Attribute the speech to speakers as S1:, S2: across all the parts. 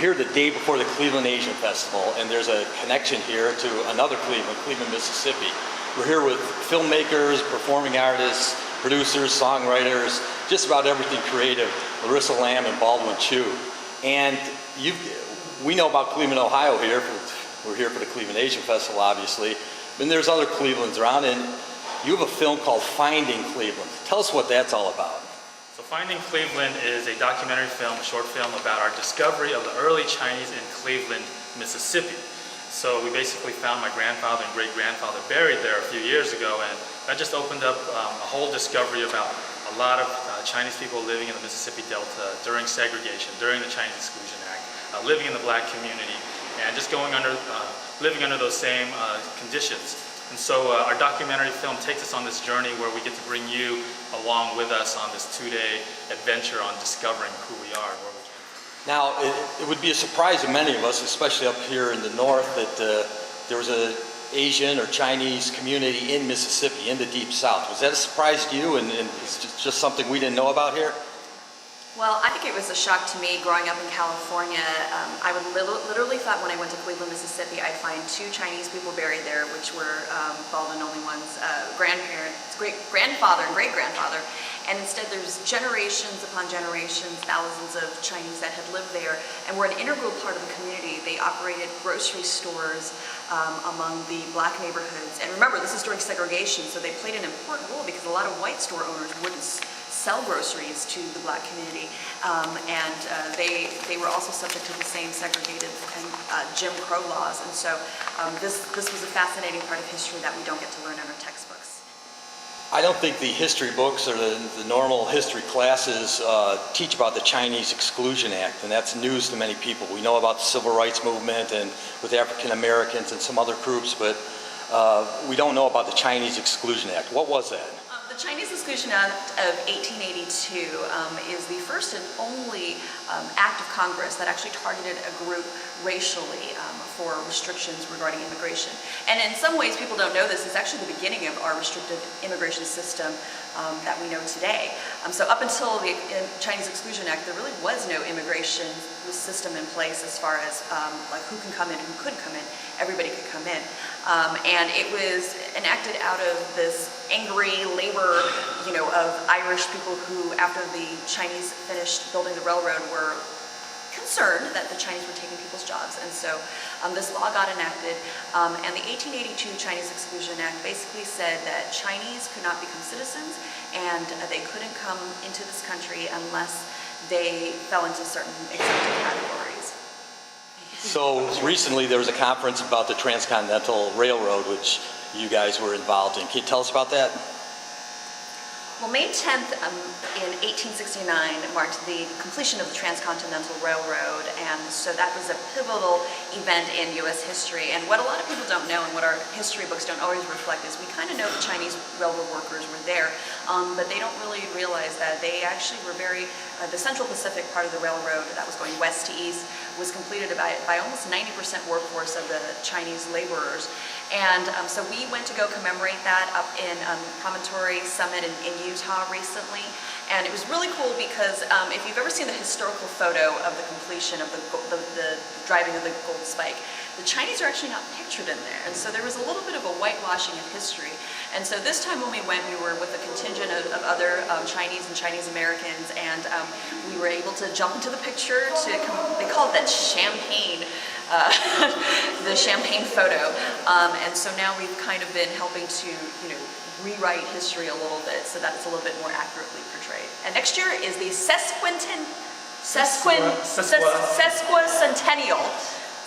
S1: here the day before the Cleveland Asian Festival, and there's a connection here to another Cleveland, Mississippi. We're here with filmmakers, performing artists, producers, songwriters, just about everything creative, Larissa and Baldwin Chu. And we know about Cleveland, Ohio here. We're here for the Cleveland Asian Festival, obviously. But there's other Clevelands around, and you have a film called Finding Cleveland. Tell us what that's all about.
S2: So Finding Cleveland is a documentary film, a short film about our discovery of the early Chinese in Cleveland, Mississippi. So we basically found my grandfather and great-grandfather buried there a few years ago, and that just opened up a whole discovery about a lot of Chinese people living in the Mississippi Delta during segregation, during the Chinese Exclusion Act, living in the black community, and just living under those same conditions. And so our documentary film takes us on this journey where we get to bring you along with us on this 2-day adventure on discovering who we are and where we came from.
S1: Now, it would be a surprise to many of us, especially up here in the north, that there was an Asian or Chinese community in Mississippi, in the Deep South. Was that a surprise to you, and it's just something we didn't know about here?
S3: Well, I think it was a shock to me growing up in California. I would literally thought when I went to Cleveland, Mississippi, I'd find 2 Chinese people buried there, which were Baldwin only one's grandparents, great-grandfather and great-grandfather. And instead there's generations upon generations, thousands of Chinese that had lived there and were an integral part of the community. They operated grocery stores among the black neighborhoods. And remember, this is during segregation, so they played an important role because a lot of white store owners wouldn't sell groceries to the black community, and they were also subject to the same segregated and Jim Crow laws. And so this was a fascinating part of history that we don't get to learn in our textbooks.
S1: I don't think the history books or the normal history classes teach about the Chinese Exclusion Act, and that's news to many people. We know about the Civil Rights Movement and with African Americans and some other groups, but we don't know about the Chinese Exclusion Act. What was that?
S3: The Chinese Exclusion Act of 1882 is the first and only act of Congress that actually targeted a group racially for restrictions regarding immigration. And in some ways, people don't know this, it's actually the beginning of our restrictive immigration system that we know today. So up until the Chinese Exclusion Act, there really was no immigration system in place as far as like who can come in, who couldn't come in. Everybody could come in. And it was enacted out of this angry labor, of Irish people who, after the Chinese finished building the railroad, were concerned that the Chinese were taking people's jobs. And so this law got enacted, and the 1882 Chinese Exclusion Act basically said that Chinese could not become citizens, and they couldn't come into this country unless they fell into certain exempted categories.
S1: So recently there was a conference about the Transcontinental Railroad, which you guys were involved in. Can you tell us about that?
S3: Well, May 10th in 1869 marked the completion of the Transcontinental Railroad, and so that was a pivotal event in U.S. history. And what a lot of people don't know, and what our history books don't always reflect, is we kind of know the Chinese railroad workers were there, but they don't really realize that they actually were the Central Pacific part of the railroad that was going west to east was completed by almost 90% workforce of the Chinese laborers. And so we went to go commemorate that up in Promontory Summit in Utah recently. And it was really cool because if you've ever seen the historical photo of the completion of the driving of the gold spike, the Chinese are actually not pictured in there. And so there was a little bit of a whitewashing of history. And so this time when we went, we were with a contingent of other Chinese and Chinese Americans, and we were able to jump into the picture they call it that champagne, the champagne photo. And so now we've kind of been helping to, rewrite history a little bit so that it's a little bit more accurately portrayed. And next year is the sesquicentennial.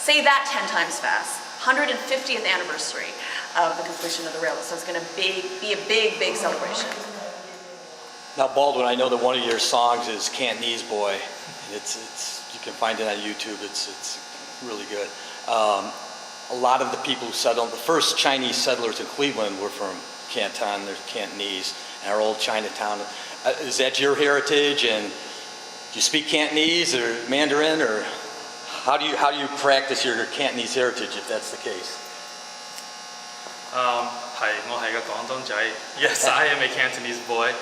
S3: Say that 10 times fast. 150th anniversary of the completion of the railroad. So it's going to be a big celebration.
S1: Now, Baldwin, I know that one of your songs is Cantonese Boy. It's you can find it on YouTube. It's really good. A lot of the people who settled, the first Chinese settlers in Cleveland were from Canton, they're Cantonese, and our old Chinatown. Is that your heritage? And do you speak Cantonese or Mandarin, or how do you practice your Cantonese heritage if that's the case?
S2: Yes, I am a Cantonese boy,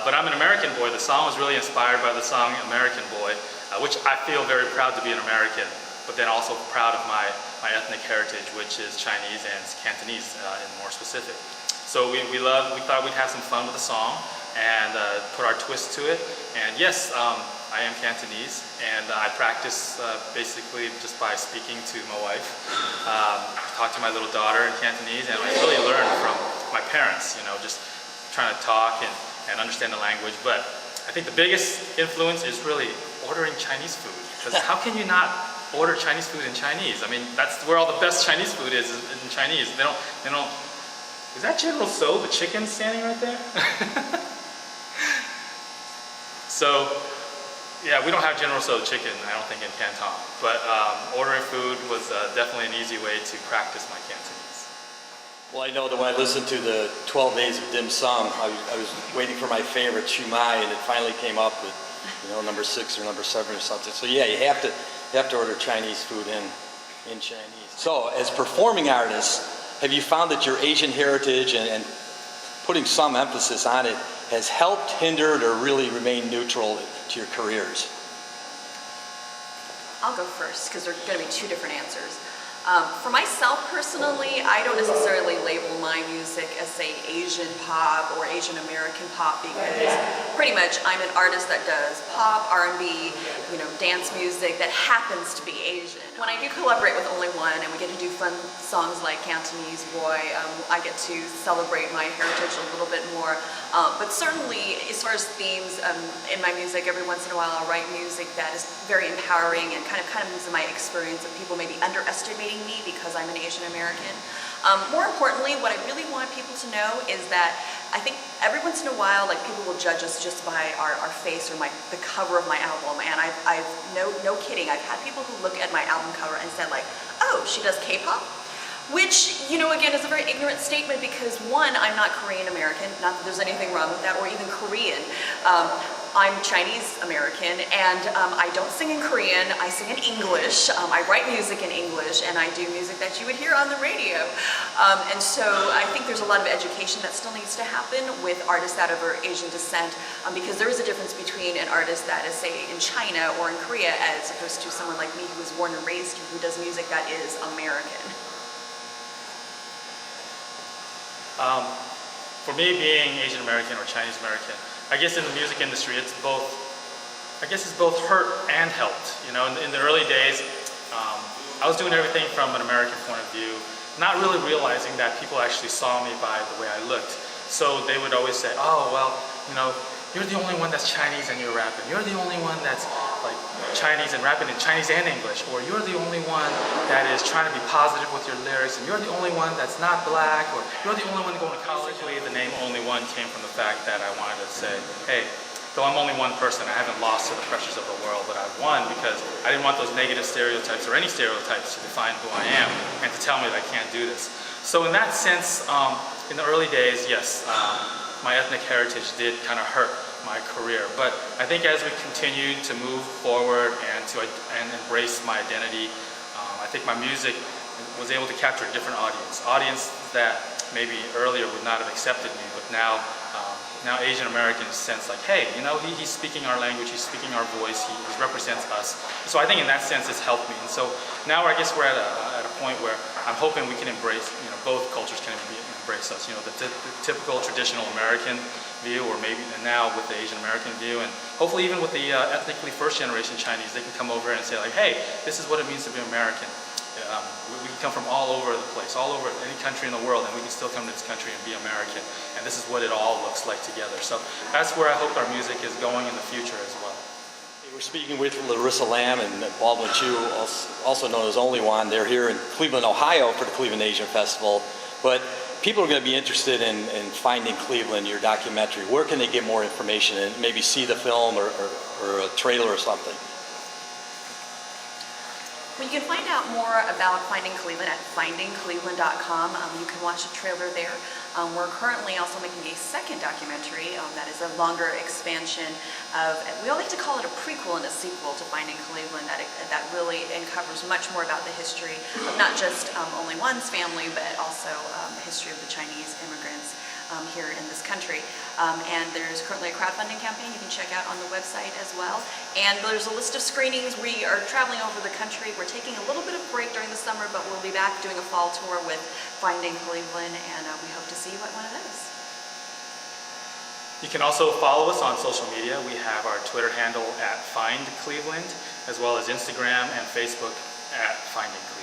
S2: but I'm an American boy. The song was really inspired by the song American Boy. which I feel very proud to be an American, but then also proud of my ethnic heritage, which is Chinese and Cantonese in more specific. So we thought we'd have some fun with the song and put our twist to it. And yes, I am Cantonese, and I practice basically just by speaking to my wife, talk to my little daughter in Cantonese, and I really learned from my parents, you know, just trying to talk and understand the language. But I think the biggest influence is really ordering Chinese food, because how can you not order Chinese food in Chinese? I mean, that's where all the best Chinese food is in Chinese. They don't, is that General Tso, the chicken standing right there? So, yeah, we don't have General Tso chicken, I don't think, in Canton. But ordering food was definitely an easy way to practice my Cantonese.
S1: Well, I know that when I listened to the 12 Days of Dim Sum, I was waiting for my favorite shumai, and it finally came up with, you know, number 6 or number 7 or something. So yeah, you have to order Chinese food in Chinese. So, as performing artists, have you found that your Asian heritage and putting some emphasis on it has helped, hindered, or really remained neutral to your careers?
S3: I'll go first because there are going to be two different answers. For myself personally, I don't necessarily label my music as, say, Asian pop or Asian American pop, because pretty much I'm an artist that does pop, R&B, you know, dance music that happens to be Asian. When I do collaborate with Only One and we get to do fun songs like Cantonese Boy, I get to celebrate my heritage a little bit more. But certainly, as far as themes in my music, every once in a while I'll write music that is very empowering and kind of comes in my experience of people maybe underestimating me because I'm an Asian American. More importantly, what I really want people to know is that I think every once in a while, like, people will judge us just by our face or the cover of my album. And I've no kidding, I've had people who look at my album cover and said, like, oh, she does K-pop? Which, you know, again, is a very ignorant statement because, one, I'm not Korean American, not that there's anything wrong with that, or even Korean. I'm Chinese American, and I don't sing in Korean, I sing in English. I write music in English, and I do music that you would hear on the radio. And so I think there's a lot of education that still needs to happen with artists that are Asian descent, because there is a difference between an artist that is, say, in China or in Korea, as opposed to someone like me who was born and raised here, who does music that is American.
S2: For me, being Asian American or Chinese American, I guess in the music industry, it's both hurt and helped. You know, in the early days, I was doing everything from an American point of view, not really realizing that people actually saw me by the way I looked. So they would always say, oh, well, you know, you're the only one that's Chinese and you're rapping. You're the only one that's like Chinese and rapping in Chinese and English. Or you're the only one that is trying to be positive with your lyrics. And you're the only one that's not black. Or you're the only one going to college. The name Only One came from the fact that I wanted to say, hey, though I'm only one person, I haven't lost to the pressures of the world, but I've won because I didn't want those negative stereotypes or any stereotypes to define who I am and to tell me that I can't do this. So in that sense, in the early days, yes, my ethnic heritage did kind of hurt my career. But I think as we continue to move forward and embrace my identity, I think my music was able to capture a different audience that maybe earlier would not have accepted me, but now Asian Americans sense like, hey, you know, he's speaking our language, he's speaking our voice, he represents us. So I think in that sense it's helped me. And so now I guess we're at a point where I'm hoping we can embrace, you know, both cultures can embrace us. You know, the typical traditional American view, or maybe now with the Asian American view, and hopefully even with the ethnically first generation Chinese, they can come over and say like, hey, this is what it means to be American. We can come from all over the place, all over any country in the world, and we can still come to this country and be American. And this is what it all looks like together. So that's where I hope our music is going in the future as well.
S1: We're speaking with Larissa Lam and Baldwin Chu, also known as Only One. They're here in Cleveland, Ohio for the Cleveland Asian Festival. But people are going to be interested in Finding Cleveland, your documentary. Where can they get more information and maybe see the film or a trailer or something?
S3: Well, you can find out more about Finding Cleveland at findingcleveland.com. You can watch the trailer there. We're currently also making a second documentary that is a longer expansion of, we all like to call it a prequel and a sequel to Finding Cleveland, that really uncovers much more about the history of not just Only One's family, but also the history of the Chinese immigrants here in this country. And there's currently a crowdfunding campaign you can check out on the website as well. And there's a list of screenings. We are traveling over the country. We're taking a little bit of break during the summer, but we'll be back doing a fall tour with Finding Cleveland, and we hope to see you at one of those.
S2: You can also follow us on social media. We have our Twitter handle @FindCleveland, as well as Instagram and Facebook @FindingCleveland.